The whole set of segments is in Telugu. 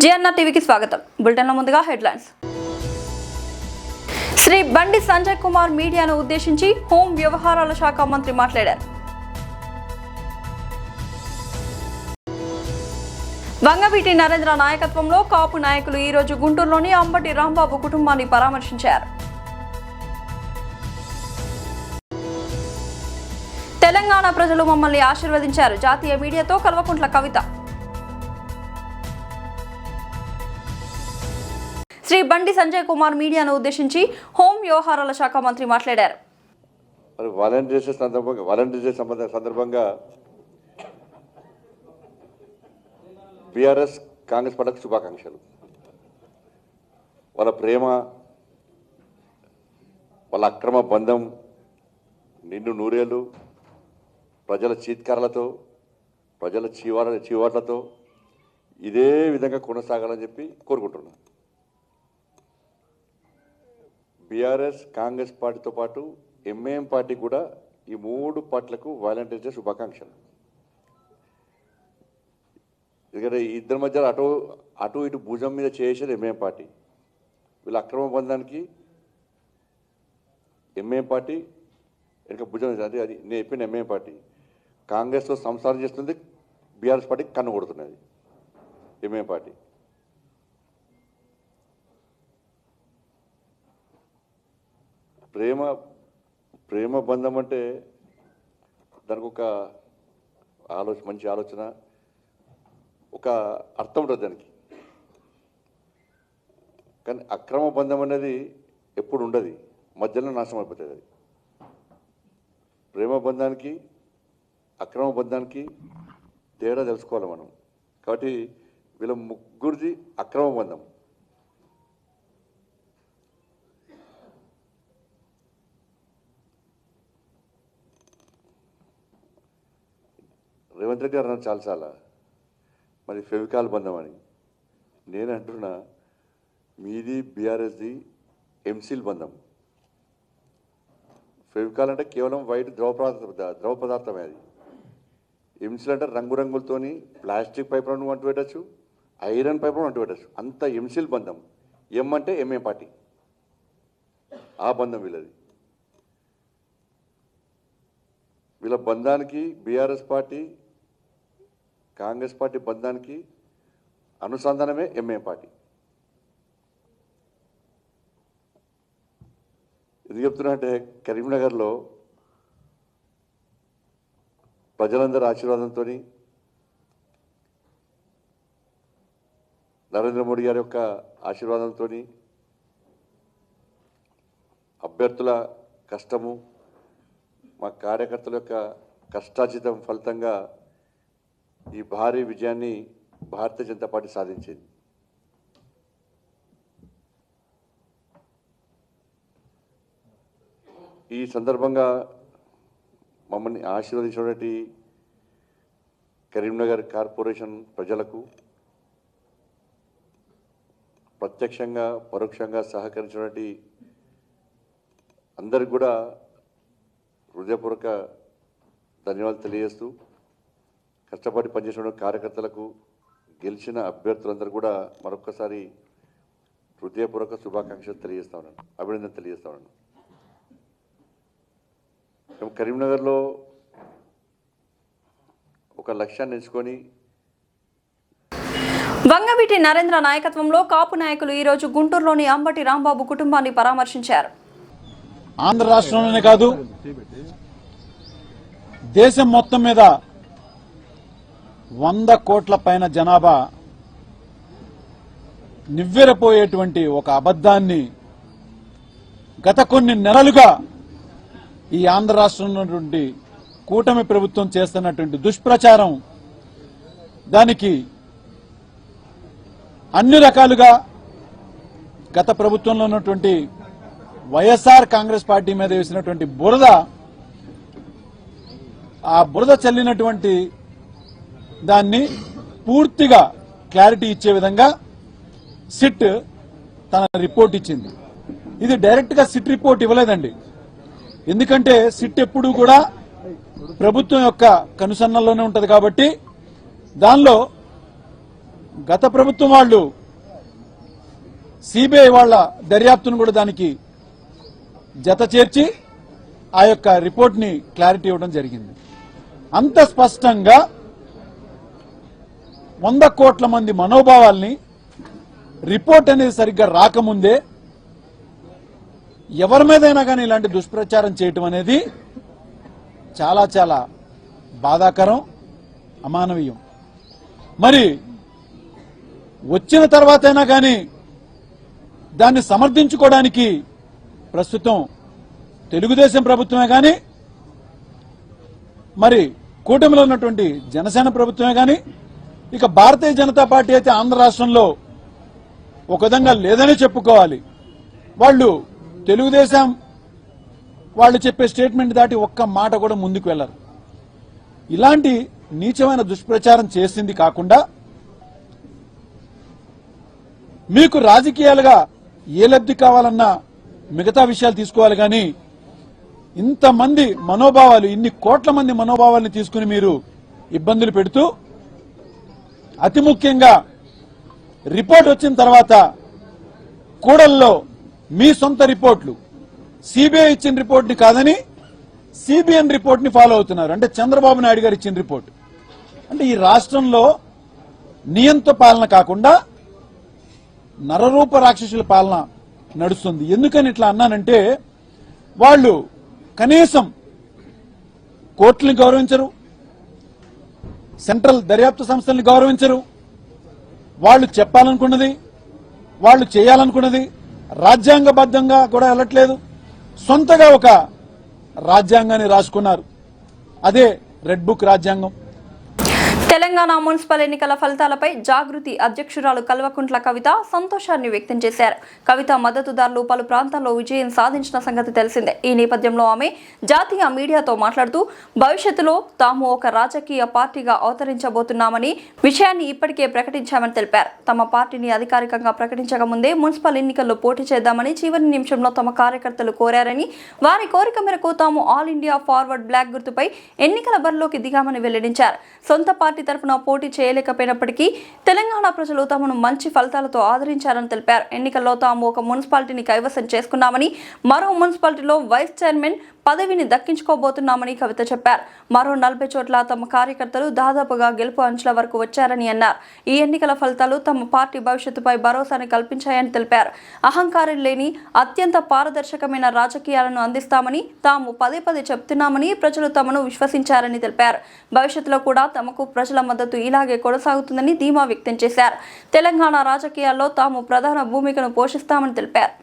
జిఎన్ఆర్ టీవీకి స్వాగతం. బులెటిన్లో ముందుగా హెడ్లైన్స్. శ్రీ బండి సంజయ్ కుమార్ మీడియాను ఉద్దేశించి హోం వ్యవహారాల శాఖ మంత్రి మాట్లాడారు. వంగవీటి నరేంద్ర నాయకత్వంలో కాపు నాయకులు ఈ రోజు గుంటూరులోని అంబటి రాంబాబు కుటుంబాన్ని పరామర్శించారు. తెలంగాణ ప్రజలు మమ్మల్ని ఆశీర్వదించారు. జాతీయ మీడియాతో కల్వకుంట్ల కవిత. శ్రీ బండి సంజయ్ కుమార్ మీడియాను ఉద్దేశించి హోం వ్యవహారాల శాఖ మంత్రి మాట్లాడారు. వాలంటీర్స్ సందర్భంగా బీఆర్ఎస్ కాంగ్రెస్ పార్టీకి శుభాకాంక్షలు. వాళ్ళ ప్రేమ, వాళ్ళ అక్రమ బంధం నిండు నూరేళ్ళు ప్రజల చీత్కారాలతో, ప్రజల చీవాట్లతో ఇదే విధంగా కొనసాగాలని చెప్పి కోరుకుంటున్నాను. బీఆర్ఎస్ కాంగ్రెస్ పార్టీతో పాటు ఎంఐఎం పార్టీ కూడా ఈ మూడు పార్టీలకు వాలంటీర్స్ శుభాకాంక్షలు. ఎందుకంటే ఇద్దరి మధ్య అటు ఇటు భుజం మీద చేసేది ఎంఐఎం పార్టీ. వీళ్ళ అక్రమ బంధానికి ఎంఐఎం పార్టీ వెనక భుజం, అది నేను చెప్పిన ఎంఐఎం పార్టీ కాంగ్రెస్తో సంసారం చేస్తుంది, బీఆర్ఎస్ పార్టీ కన్ను కొడుతున్నది ఎంఐఎం పార్టీ. ప్రేమ బంధం అంటే దానికి ఒక మంచి ఆలోచన, ఒక అర్థం ఉంటుంది దానికి. కానీ అక్రమ బంధం అనేది ఎప్పుడు ఉండదు, మధ్యలో నాశనం అయిపోతుంది. అది ప్రేమ బంధానికి అక్రమ బంధానికి తేడా తెలుసుకోవాలి మనం. కాబట్టి వీళ్ళ ముగ్గురిది అక్రమ బంధం. రేవంత్ రెడ్డి గారు అన్నారు చాలాసార్లు మరి ఫెవికాల్ బంధం అని. నేను అంటున్నా మీది బీఆర్ఎస్ది ఎంసీల్ బంధం. ఫెవికాల్ అంటే కేవలం వైట్ ద్రవ పదార్థమే. అది ఎంసీల్ అంటే రంగురంగులతోని ప్లాస్టిక్ పైపులను అంటు పెట్టచ్చు, ఐరన్ పైపులను అంటు పెట్టచ్చు. అంత ఎంసీల్ బంధం. ఎం అంటే ఎంఏ పార్టీ, ఆ బంధం వీళ్ళది. వీళ్ళ బంధానికి బీఆర్ఎస్ పార్టీ కాంగ్రెస్ పార్టీ బంధానికి అనుసంధానమే ఎంఐ పార్టీ. ఎందుకు చెప్తున్నా అంటే కరీంనగర్లో ప్రజలందరి ఆశీర్వాదంతో, నరేంద్ర మోడీ గారి యొక్క ఆశీర్వాదంతో, అభ్యర్థుల కష్టము, మా కార్యకర్తల యొక్క కష్టార్జితం ఫలితంగా ఈ భారీ విజయాన్ని భారతీయ జనతా పార్టీ సాధించింది. ఈ సందర్భంగా మమ్మల్ని ఆశీర్వదించినటువంటి కరీంనగర్ కార్పొరేషన్ ప్రజలకు, ప్రత్యక్షంగా పరోక్షంగా సహకరించినటువంటి అందరికి కూడా హృదయపూర్వక ధన్యవాదాలు తెలియజేస్తూ, కష్టపడి పనిచేసిన కార్యకర్తలకు, గెలిచిన అభ్యర్థులందరూ కూడా మరొక్కసారి హృదయపూర్వక శుభాకాంక్షలు తెలియజేస్తా ఉన్నాను, అభినందన తెలియజేస్తా ఉన్నాను. మేము కరీంనగర్లో ఒక లక్ష్యాన్ని ఎంచుకొని వంగవీటి నరేంద్ర నాయకత్వంలో కాపు నాయకులు ఈ రోజు గుంటూరులోని అంబటి రాంబాబు కుటుంబాన్ని పరామర్శించారు. ఆంధ్ర రాష్ట్రంలోనే కాదు దేశం మొత్తం మీద 100 కోట్ల పైన జనాభా నివ్వెరపోయేటువంటి ఒక అబద్ధాన్ని గత కొన్ని నెలలుగా ఈ ఆంధ్ర రాష్ట్రంలో ఉన్నటువంటి కూటమి ప్రభుత్వం చేస్తున్నటువంటి దుష్ప్రచారం, దానికి అన్ని రకాలుగా గత ప్రభుత్వంలో ఉన్నటువంటి వైఎస్ఆర్ కాంగ్రెస్ పార్టీ మీద వేసినటువంటి బురద, ఆ బురద చల్లినటువంటి దాన్ని పూర్తిగా క్లారిటీ ఇచ్చే విధంగా సిట్ తన రిపోర్ట్ ఇచ్చింది. ఇది డైరెక్ట్ గా సిట్ రిపోర్ట్ ఇవ్వలేదండి. ఎందుకంటే సిట్ ఎప్పుడూ కూడా ప్రభుత్వం యొక్క కనుసన్నల్లోనే ఉంటది కాబట్టి దానిలో గత ప్రభుత్వం వాళ్ళు సిబిఐ వాళ్ళ దర్యాప్తును కూడా దానికి జత చేర్చి ఆ యొక్క రిపోర్ట్ని క్లారిటీ ఇవ్వడం జరిగింది. అంత స్పష్టంగా 100 కోట్ల మంది మనోభావాల్ని రిపోర్ట్ అనేది సరిగ్గా రాకముందే ఎవరి మీదైనా కానీ ఇలాంటి దుష్ప్రచారం చేయటం అనేది చాలా చాలా బాధాకరం, అమానవీయం. మరి వచ్చిన తర్వాతైనా కానీ దాన్ని సమర్థించుకోవడానికి ప్రస్తుతం తెలుగుదేశం ప్రభుత్వమే కానీ మరి కూటమిలో ఉన్నటువంటి జనసేన ప్రభుత్వమే కానీ ఇక భారతీయ జనతా పార్టీ అయితే ఆంధ్ర రాష్ట్రంలో ఒక విధంగా లేదని చెప్పుకోవాలి. వాళ్ళు తెలుగుదేశం వాళ్ళు చెప్పే స్టేట్మెంట్ దాటి ఒక్క మాట కూడా ముందుకు వెళ్లరు. ఇలాంటి నీచమైన దుష్ప్రచారం చేసింది కాకుండా మీకు రాజకీయాలుగా ఏ లబ్ధి కావాలన్నా మిగతా విషయాలు తీసుకోవాలి కానీ ఇంతమంది మనోభావాలు, ఇన్ని కోట్ల మంది మనోభావాలను తీసుకుని మీరు ఇబ్బందులు పెడుతూ అతి ముఖ్యంగా రిపోర్ట్ వచ్చిన తర్వాత కూడల్లో మీ సొంత రిపోర్ట్లు సిబిఐ ఇచ్చిన రిపోర్ట్ని కాదని సిబిఎన్ రిపోర్ట్ని ఫాలో అవుతున్నారు. అంటే చంద్రబాబు నాయుడు గారు ఇచ్చిన రిపోర్ట్. అంటే ఈ రాష్ట్రంలో నియంత్ర పాలన కాకుండా నరరూప రాక్షసుల పాలన నడుస్తుంది. ఎందుకని ఇట్లా అన్నానంటే వాళ్ళు కనీసం కోర్టులను గౌరవించరు, సెంట్రల్ దర్యాప్తు సంస్థల్ని గౌరవించరు. వాళ్ళు చెప్పాలనుకున్నది, వాళ్ళు చేయాలనుకున్నది రాజ్యాంగబద్ధంగా కూడా వెళ్ళట్లేదు. సొంతగా ఒక రాజ్యాంగాన్ని రాసుకున్నారు, అదే రెడ్ బుక్ రాజ్యాంగం. తెలంగాణ మున్సిపల్ ఎన్నికల ఫలితాలపై జాగృతి అధ్యక్షురాలు కల్వకుంట్ల కవిత సంతోషాన్ని వ్యక్తం చేశారు. కవిత మద్దతుదారులు పలు ప్రాంతాల్లో విజయం సాధించిన సంగతి తెలిసిందే. ఈ నేపథ్యంలో ఆమె జాతీయ మీడియాతో మాట్లాడుతూ భవిష్యత్తులో తాము ఒక రాజకీయ పార్టీగా అవతరించబోతున్నామని విషయాన్ని ఇప్పటికే ప్రకటించామని తెలిపారు. తమ పార్టీని అధికారికంగా ప్రకటించక ముందే మున్సిపల్ ఎన్నికల్లో పోటీ చేద్దామని చివరి నిమిషంలో తమ కార్యకర్తలు కోరారని, వారి కోరిక మేరకు తాము ఆల్ ఇండియా ఫార్వర్డ్ బ్లాక్ గుర్తుపై ఎన్నికల బరిలోకి దిగామని వెల్లడించారు. సొంత పార్టీ తరఫున పోటీ చేయలేకపోయినప్పటికీ తెలంగాణ ప్రజలు తమను మంచి ఫలితాలతో ఆదరించారని తెలిపారు. ఎన్నికల్లో తాము ఒక మున్సిపాలిటీని కైవసం చేసుకున్నామని, మరో మున్సిపాలిటీలో వైస్ చైర్మన్ పదవిని దక్కించుకోబోతున్నామని కవిత చెప్పారు. మరో 40 చోట్ల తమ కార్యకర్తలు దాదాపుగా గెలుపు అంచుల వరకు వచ్చారని అన్నారు. ఈ ఎన్నికల ఫలితాలు తమ పార్టీ భవిష్యత్తుపై భరోసాని కల్పించాయని తెలిపారు. అహంకారం లేని అత్యంత పారదర్శకమైన రాజకీయాలను అందిస్తామని తాము పదే పదే చెప్తున్నామని, ప్రజలు తమను విశ్వసించారని తెలిపారు. భవిష్యత్తులో కూడా తమకు ప్రజల మద్దతు ఇలాగే కొనసాగుతుందని ధీమా వ్యక్తం చేశారు. తెలంగాణ రాజకీయాల్లో తాము ప్రధాన భూమికను పోషిస్తామని తెలిపారు.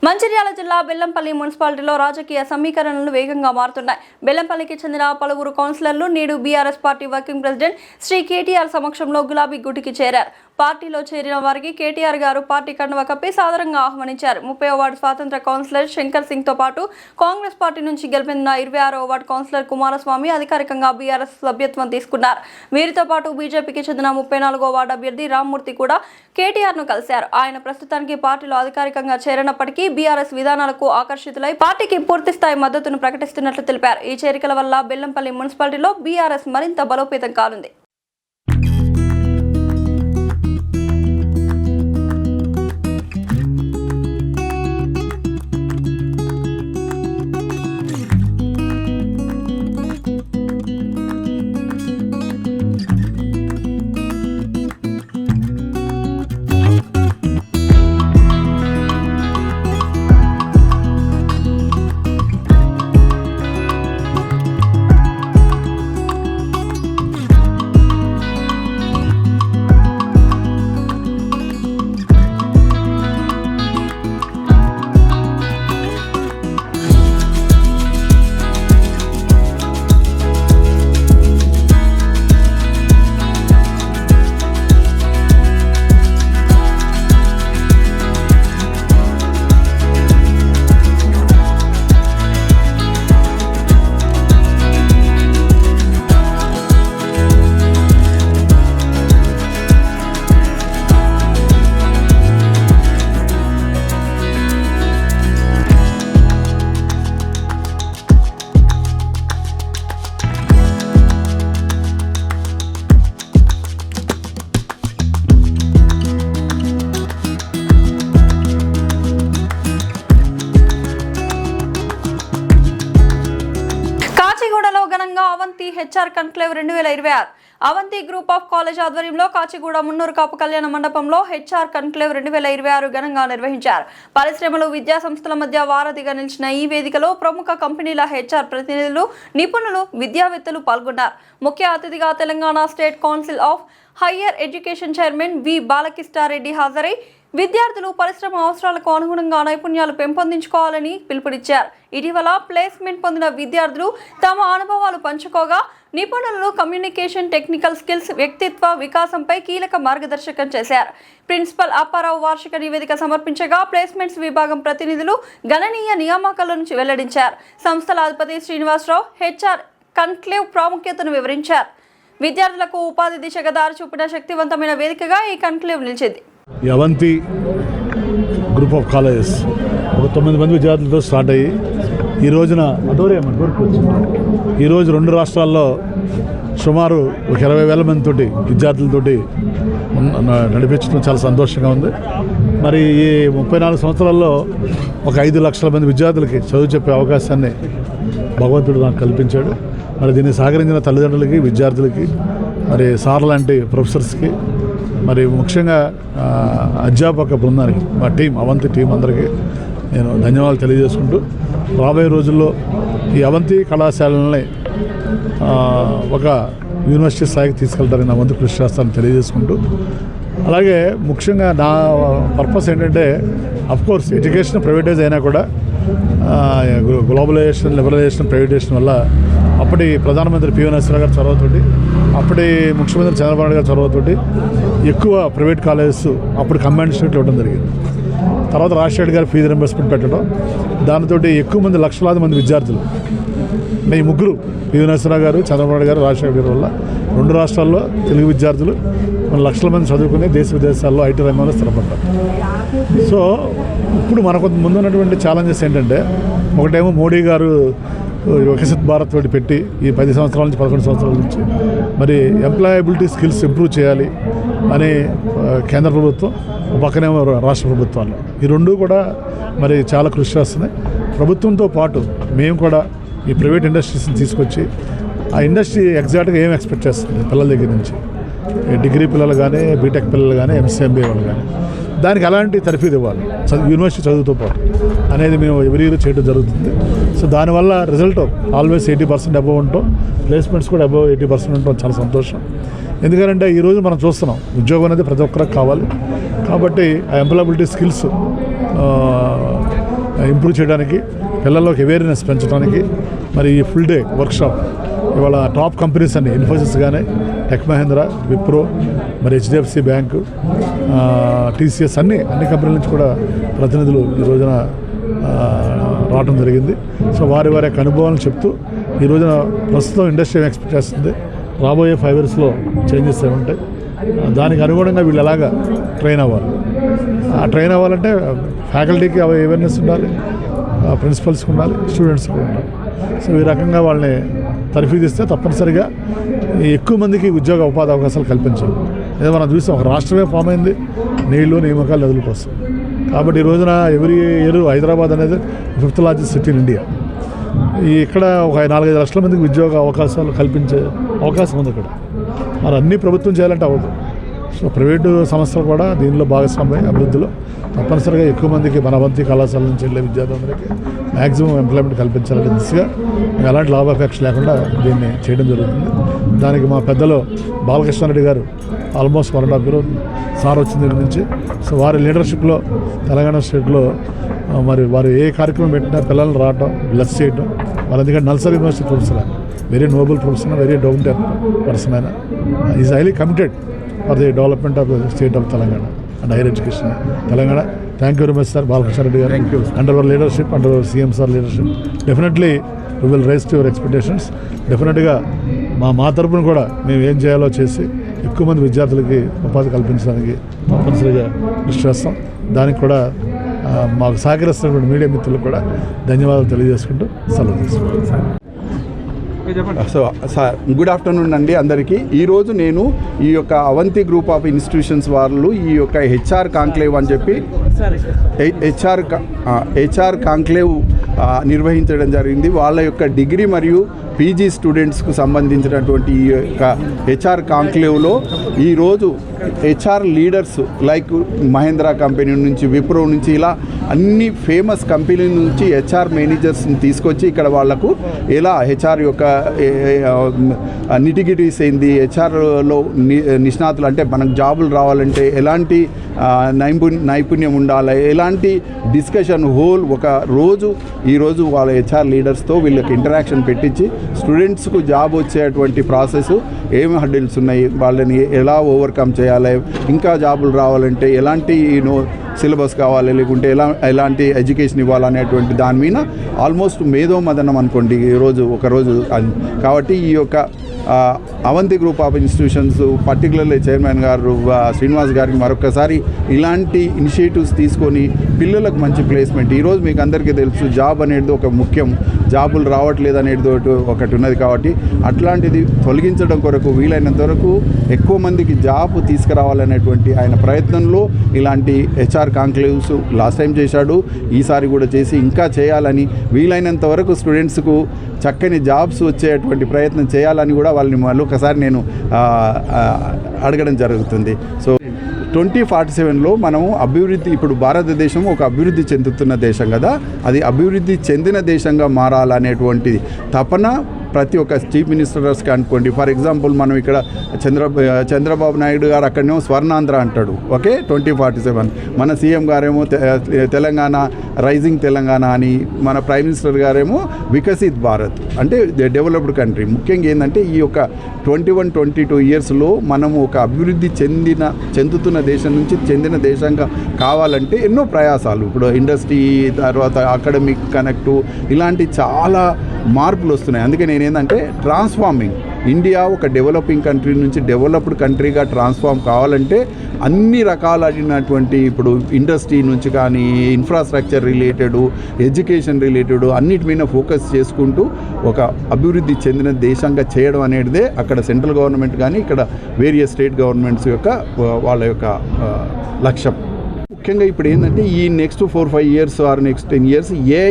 మంచిర్యాల జిల్లా బెల్లంపల్లి మున్సిపాలిటీలో రాజకీయ సమీకరణలు వేగంగా మారుతున్నాయి. బెల్లంపల్లికి చెందిన పలువురు కౌన్సిలర్లు నేడు BRS party working president Shri KTR సమక్షంలో గులాబీ గుడికి చేరారు. పార్టీలో చేరిన వారికి కేటీఆర్ గారు పార్టీ కండువా కప్పి సాదరంగా ఆహ్వానించారు. 30వ వార్డు స్వాతంత్ర కౌన్సిలర్ శంకర్ సింగ్ తో పాటు కాంగ్రెస్ పార్టీ నుంచి గెలిపిన 26వ వార్డు కౌన్సిలర్ కుమారస్వామి అధికారికంగా బీఆర్ఎస్ సభ్యత్వం తీసుకున్నారు. వీరితో పాటు బీజేపీకి చెందిన 34వ వార్డు అభ్యర్థి రామ్మూర్తి కూడా కేటీఆర్ ను కలిశారు. ఆయన ప్రస్తుతానికి పార్టీలో అధికారికంగా చేరినప్పటికీ బీఆర్ఎస్ విధానాలకు ఆకర్షితులై పార్టీకి పూర్తిస్థాయి మద్దతును ప్రకటిస్తున్నట్లు తెలిపారు. ఈ చేరికల వల్ల బెల్లంపల్లి మున్సిపాలిటీలో బీఆర్ఎస్ మరింత బలోపేతం కానుంది. HR conclave 2026 Avanthi group of college ఆధ్వర్యంలో కాచిగూడ మున్నూరు కాపు కళ్యాణ మండపంలో హెచ్ఆర్ కన్క్లేవ్ 2026 ఘనంగా నిర్వహించారు. పరిశ్రమలు, విద్యా సంస్థల మధ్య వారధిగా నిలిచిన ఈ వేదికలో ప్రముఖ కంపెనీల హెచ్ఆర్ ప్రతినిధులు, నిపుణులు, విద్యావేత్తలు పాల్గొన్నారు. ముఖ్య అతిథిగా Telangana state council of higher education chairman V Balakishta Reddy హాజరై విద్యార్థులు పరిశ్రమ అవసరాలకు అనుగుణంగా నైపుణ్యాలు పెంపొందించుకోవాలని పిలుపునిచ్చారు. ఇటీవల ప్లేస్మెంట్ పొందిన విద్యార్థులు తమ అనుభవాలు పంచుకోగా నిపుణులు కమ్యూనికేషన్, టెక్నికల్ స్కిల్స్, వ్యక్తిత్వ వికాసంపై కీలక మార్గదర్శకం చేశారు. ప్రిన్సిపల్ అప్పారావు వార్షిక నివేదిక సమర్పించగా ప్లేస్మెంట్స్ విభాగం ప్రతినిధులు గణనీయ నియామకాల నుంచి వెల్లడించారు. సంస్థల అధిపతి శ్రీనివాసరావు హెచ్ఆర్ కన్క్లేవ్ ప్రాముఖ్యతను వివరించారు. విద్యార్థులకు ఉపాధి దిశగా దారి చూపిన శక్తివంతమైన వేదికగా ఈ కన్క్లేవ్ నిలిచింది. ఈ అవంతి గ్రూప్ ఆఫ్ కాలేజెస్ ఒక 9 మంది విద్యార్థులతో స్టార్ట్ అయ్యి ఈ రోజున ఈరోజు 2 రాష్ట్రాల్లో సుమారు ఒక 20,000 మందితోటి విద్యార్థులతోటి నడిపించడం చాలా సంతోషంగా ఉంది. మరి ఈ 34 సంవత్సరాల్లో ఒక 5 లక్షల మంది విద్యార్థులకి చదువు చెప్పే అవకాశాన్ని భగవంతుడు నాకు కల్పించాడు. మరి దీన్ని సహకరించిన తల్లిదండ్రులకి, విద్యార్థులకి, మరి సార్ లాంటి ప్రొఫెసర్స్కి, మరి ముఖ్యంగా అధ్యాపక బృందానికి, మా టీం, అవంతి టీం అందరికీ నేను ధన్యవాదాలు తెలియజేసుకుంటూ రాబోయే రోజుల్లో ఈ అవంతి కళాశాలని ఒక యూనివర్సిటీ స్థాయికి తీసుకెళ్తారని నా వంతు కృషి చేస్తానని తెలియజేసుకుంటూ, అలాగే ముఖ్యంగా నా పర్పస్ ఏంటంటే అఫ్కోర్స్ ఎడ్యుకేషన్ ప్రైవేటైజ్ అయినా కూడా గ్లోబలైజేషన్, లిబరలైజేషన్, ప్రైవేటైజేషన్ వల్ల అప్పటి ప్రధానమంత్రి పివి నరసింహరావు గారి చొరవతోటి, అప్పటి ముఖ్యమంత్రి చంద్రబాబు నాయుడు గారి చొరవతోటి ఎక్కువ ప్రైవేట్ కాలేజెస్ అప్పుడు కంబైన్డ్ స్టేట్లో ఇవ్వడం జరిగింది. తర్వాత రాజశేఖర్ గారు ఫీజు రింబర్స్మెంట్ పెట్టడం, దానితో ఎక్కువ మంది, లక్షలాది మంది విద్యార్థులు, ఈ ముగ్గురు పివి నరసింహరావు గారు, చంద్రబాబు నాయుడు గారు, రాజశేఖర్ గారి వల్ల 2 రాష్ట్రాల్లో తెలుగు విద్యార్థులు లక్షల మంది చదువుకుని దేశ విదేశాల్లో ఐటీ రంగంలో స్థిరపడ్డారు. సో ఇప్పుడు మనకు ముందున్నటువంటి ఛాలెంజెస్ ఏంటంటే, ఒకటేమో మోడీ గారు వికసిత్ భారత్ తోటి పెట్టి ఈ 10 సంవత్సరాల నుంచి 11 సంవత్సరాల నుంచి మరి ఎంప్లాయబిలిటీ స్కిల్స్ ఇంప్రూవ్ చేయాలి అని కేంద్ర ప్రభుత్వం, పక్కనేమో రాష్ట్ర ప్రభుత్వాలు, ఈ 2 కూడా మరి చాలా కృషి చేస్తున్నాయి. ప్రభుత్వంతో పాటు మేము కూడా ఈ ప్రైవేట్ ఇండస్ట్రీస్ని తీసుకొచ్చి ఆ ఇండస్ట్రీ ఎగ్జాక్ట్గా ఏం ఎక్స్పెక్ట్ చేస్తుంది పిల్లల దగ్గర నుంచి, డిగ్రీ పిల్లలు కానీ, బీటెక్ పిల్లలు కానీ, ఎంసీఎంబీఏ వాళ్ళు కానీ, దానికి ఎలాంటి తర్ఫీదు ఇవ్వాలి యూనివర్సిటీ చదువుతో పాటు అనేది మేము ఎవ్రీ ఇయర్ చేయడం జరుగుతుంది. సో దానివల్ల రిజల్ట్ ఆల్వేస్ 80% అబవ్ ఉంటాం, ప్లేస్మెంట్స్ కూడా అబవ్ 80% ఉంటాం. చాలా సంతోషం. ఎందుకంటే ఈరోజు మనం చూస్తున్నాం ఉద్యోగం అనేది ప్రతి ఒక్కరికి కావాలి. కాబట్టి ఆ ఎంప్లాయబిలిటీ స్కిల్స్ ఇంప్రూవ్ చేయడానికి, పిల్లల్లోకి అవేర్నెస్ పెంచడానికి మరి ఈ ఫుల్ డే వర్క్షాప్ ఇవాళ టాప్ కంపెనీస్ అన్ని, ఇన్ఫోసిస్ కానీ, టెక్ మహేంద్ర, విప్రో, మరి హెచ్డిఎఫ్సి బ్యాంకు, టీసీఎస్ అన్ని కంపెనీల నుంచి కూడా ప్రతినిధులు ఈ రోజున రావడం జరిగింది. సో వారి యొక్క అనుభవాలను చెప్తూ ఈ రోజున ప్రస్తుతం ఇండస్ట్రీ ఎక్స్పెక్ట్ చేస్తుంది, రాబోయే 5 yearsలో చేంజెస్ ఏమి ఉంటాయి, దానికి అనుగుణంగా వీళ్ళు ఎలాగా ట్రైన్ అవ్వాలి. ఆ ట్రైన్ అవ్వాలంటే ఫ్యాకల్టీకి అవేర్నెస్ ఉండాలి, ప్రిన్సిపల్స్కి ఉండాలి, స్టూడెంట్స్కి ఉండాలి. సో ఈ రకంగా వాళ్ళని తర్ఫీదిస్తే తప్పనిసరిగా ఎక్కువ మందికి ఉద్యోగ ఉపాధి అవకాశాలు కల్పించాలి. ఏదో మనం చూసాం, ఒక రాష్ట్రమే ఫామ్ అయింది నీళ్లు, నియామకాలు, నదుల కోసం. కాబట్టి ఈ రోజున ఎవ్రీ ఇయర్ హైదరాబాద్ అనేది 5th largest city in India. ఇక్కడ ఒక 4-5 లక్షల మందికి ఉద్యోగ అవకాశాలు కల్పించే అవకాశం ఉంది ఇక్కడ. మరి అన్నీ ప్రభుత్వం చేయాలంటే అవ్వదు. సో ప్రైవేటు సంస్థలు కూడా దీనిలో భాగస్వామ్యం అభివృద్ధిలో తప్పనిసరిగా ఎక్కువ మందికి మన అవంతి కళాశాల నుంచి వెళ్ళే విద్యార్థులందరికీ మ్యాక్సిమం ఎంప్లాయ్మెంట్ కల్పించాలనే దిశగా ఎలాంటి లాభాపేక్ష లేకుండా దీన్ని చేయడం జరుగుతుంది. దానికి మా పెద్దలు బాలకృష్ణారెడ్డి గారు ఆల్మోస్ట్ 1.5 year సార్ వచ్చింది దగ్గర నుంచి. సో వారి లీడర్షిప్లో తెలంగాణ స్టేట్లో మరి వారు ఏ కార్యక్రమం పెట్టినా పిల్లల్ని రావటం, బ్లెస్ చేయటం. వాళ్ళు ఎందుకంటే నల్సార్ యూనివర్సిటీ ప్రొఫెసర్ ఆయన, very Nobel professor, very down to person. ఆయన is highly committed for the development of the state of Telangana and higher education Telangana. Thank you very much sir Balakrishna Reddy గారు. Under hour leadership, under our CM sir leadership, definitely we will rise to your expectations. డెఫినెట్గా మా తరపున కూడా మేము ఏం చేయాలో చేసి ఎక్కువ మంది విద్యార్థులకి ఉపాధి కల్పించడానికి తప్పనిసరిగా కృషి చేస్తాం. దానికి కూడా మాకు సహకరిస్తున్నటువంటి మీడియా మిత్రులకు కూడా ధన్యవాదాలు తెలియజేసుకుంటూ సెలవు తీసుకుంటాం. సో సార్ గుడ్ ఆఫ్టర్నూన్ అండి అందరికీ. ఈరోజు నేను ఈ యొక్క అవంతి గ్రూప్ ఆఫ్ ఇన్స్టిట్యూషన్స్ వాళ్ళు ఈ యొక్క హెచ్ఆర్ కాంక్లేవ్ అని చెప్పి హెచ్ఆర్ కాంక్లేవ్ నిర్వహించడం జరిగింది. వాళ్ళ యొక్క డిగ్రీ మరియు పీజీ స్టూడెంట్స్కు సంబంధించినటువంటి ఈ యొక్క హెచ్ఆర్ కాంక్లేవ్లో ఈరోజు HR leaders like Mahindra company నుంచి, విప్రో నుంచి, ఇలా అన్ని ఫేమస్ కంపెనీ నుంచి హెచ్ఆర్ మేనేజర్స్ని తీసుకొచ్చి ఇక్కడ వాళ్లకు ఎలా హెచ్ఆర్ యొక్క నిటిగిటీస్ ఏంది, హెచ్ఆర్లో నిష్ణాతులు అంటే మనకు జాబులు రావాలంటే ఎలాంటి నైపుణ్యం ఉండాలి, ఎలాంటి డిస్కషన్ హోల్ ఒక రోజు ఈరోజు వాళ్ళ హెచ్ఆర్ లీడర్స్తో వీళ్ళకి ఇంటరాక్షన్ పెట్టించి స్టూడెంట్స్కు జాబ్ వచ్చేటువంటి ప్రాసెస్ ఏమి హర్డిల్స్ ఉన్నాయి, వాళ్ళని ఎలా ఓవర్కమ్ చేయాలి, ఇంకా జాబులు రావాలంటే ఎలాంటి సిలబస్ కావాలి, లేకుంటే ఎలాంటి ఎడ్యుకేషన్ ఇవ్వాలనేటువంటి దాని మీద ఆల్మోస్ట్ మేధో మదనం అనుకోండి ఈరోజు ఒకరోజు. కాబట్టి ఈ యొక్క Avanti group of institutions particularly chairman గారు శ్రీనివాస్ గారికి మరొకసారి ఇలాంటి ఇనిషియేటివ్స్ తీసుకొని పిల్లలకు మంచి ప్లేస్మెంట్. ఈరోజు మీకు అందరికీ తెలుసు జాబ్ అనేది ఒక ముఖ్యం, జాబులు రావట్లేదు అనేది ఒకటి ఉన్నది. కాబట్టి అట్లాంటిది తొలగించడం కొరకు వీలైనంత వరకు ఎక్కువ మందికి జాబ్ తీసుకురావాలనేటువంటి ఆయన ప్రయత్నంలో ఇలాంటి హెచ్ఆర్ కాంక్లేవ్స్ లాస్ట్ టైం చేశాడు, ఈసారి కూడా చేసి ఇంకా చేయాలని, వీలైనంత వరకు స్టూడెంట్స్కు చక్కని జాబ్స్ వచ్చేటువంటి ప్రయత్నం చేయాలని కూడా వాళ్ళని మళ్ళీ ఒకసారి నేను అడగడం జరుగుతుంది. సో 2047లో మనము అభివృద్ధి, ఇప్పుడు భారతదేశం ఒక అభివృద్ధి చెందుతున్న దేశం కదా, అది అభివృద్ధి చెందిన దేశంగా మారాలనేటువంటి తపన ప్రతి ఒక్క చీఫ్ మినిస్టర్స్కి అనుకోండి. ఫర్ ఎగ్జాంపుల్ మనం ఇక్కడ చంద్రబాబు నాయుడు గారు అక్కడనేమో స్వర్ణాంధ్ర అంటాడు, ఓకే 2047. మన సీఎం గారేమో తెలంగాణ రైజింగ్ తెలంగాణ అని, మన ప్రైమ్ మినిస్టర్ గారేమో వికసిత్ భారత్ అంటే డెవలప్డ్ కంట్రీ. ముఖ్యంగా ఏంటంటే ఈ యొక్క 21-22 ఇయర్స్లో మనము ఒక అభివృద్ధి చెందుతున్న దేశం నుంచి చెందిన దేశంగా కావాలంటే ఎన్నో ప్రయాసాలు, ఇప్పుడు ఇండస్ట్రీ, తర్వాత అకాడమిక్ కనెక్టు, ఇలాంటి చాలా మార్పులు వస్తున్నాయి. అందుకే నేనేంటంటే ట్రాన్స్ఫార్మింగ్ ఇండియా ఒక డెవలపింగ్ కంట్రీ నుంచి డెవలప్డ్ కంట్రీగా ట్రాన్స్ఫార్మ్ కావాలంటే అన్ని రకాలైనటువంటి ఇప్పుడు ఇండస్ట్రీ నుంచి కానీ ఇన్ఫ్రాస్ట్రక్చర్ రిలేటెడ్, ఎడ్యుకేషన్ రిలేటెడ్ అన్నిటి మీద ఫోకస్ చేసుకుంటూ ఒక అభివృద్ధి చెందిన దేశంగా చేయడం అనేటిదే అక్కడ సెంట్రల్ గవర్నమెంట్ కానీ ఇక్కడ వేరియస్ స్టేట్ గవర్నమెంట్స్ యొక్క వాళ్ళ యొక్క లక్ష్యం. ముఖ్యంగా ఇప్పుడు ఏంటంటే ఈ next 4-5 years or next 10 years AI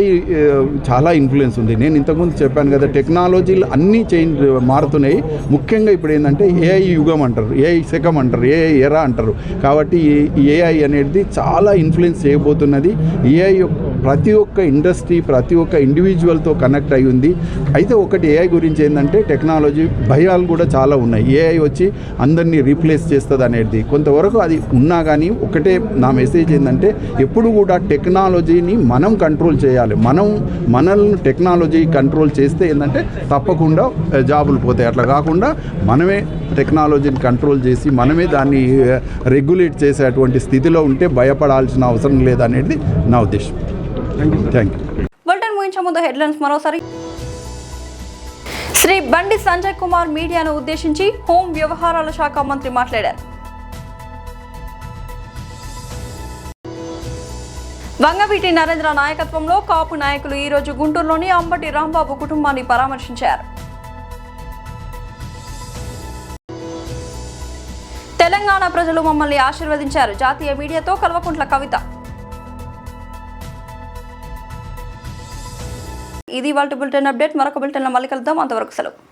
చాలా ఇన్ఫ్లుయెన్స్ ఉంది. నేను ఇంతకుముందు చెప్పాను కదా, టెక్నాలజీలు అన్నీ మారుతున్నాయి. ముఖ్యంగా ఇప్పుడు ఏంటంటే ఏఐ యుగం అంటారు, ఏఐ శకం అంటారు, ఏఐ ఎరా అంటారు. కాబట్టి ఏఐ అనేది చాలా ఇన్ఫ్లుయెన్స్ చేయబోతున్నది. ఏఐ ప్రతి ఒక్క ఇండస్ట్రీ, ప్రతి ఒక్క ఇండివిజువల్తో కనెక్ట్ అయి ఉంది. అయితే ఒకటి ఏఐ గురించి ఏంటంటే టెక్నాలజీ భయాలు కూడా చాలా ఉన్నాయి. ఏఐ వచ్చి అందరినీ రీప్లేస్ చేస్తుంది అనేది కొంతవరకు అది ఉన్నా కానీ ఒకటే నా మెసేజ్ ఏంటంటే ఎప్పుడు కూడా టెక్నాలజీని మనం కంట్రోల్ చేయాలి. మనల్ని టెక్నాలజీ కంట్రోల్ చేస్తే ఏంటంటే తప్పకుండా జాబులు పోతాయి. అట్లా కాకుండా మనమే టెక్నాలజీని కంట్రోల్ చేసి మనమే దాన్ని రెగ్యులేట్ చేసేటువంటి స్థితిలో ఉంటే భయపడాల్సిన అవసరం లేదనేది నా ఉద్దేశం. Thank you. బులెటిన్ ముగించే ముందు హెడ్లైన్స్ మరోసారి. శ్రీ బండి సంజయ్ కుమార్ మీడియాను ఉద్దేశించి హోం వ్యవహారాల శాఖ మంత్రి మాట్లాడారు. వంగవీటి నరేంద్ర నాయకత్వంలో కాపు నాయకులు ఈ రోజు గుంటూరులోని అంబటి రాంబాబు కుటుంబాన్ని పరామర్శించారు. తెలంగాణ ప్రజలు మమ్మల్ని ఆశీర్వదించారు. జాతీయ మీడియాతో కల్వకుంట్ల కవిత. ఇది వాళ్ళ బులెటిన్ అప్డేట్. మరొక బులెటిన్లో మళ్ళీ కలుద్దాం. అంతవరకు సెలవు.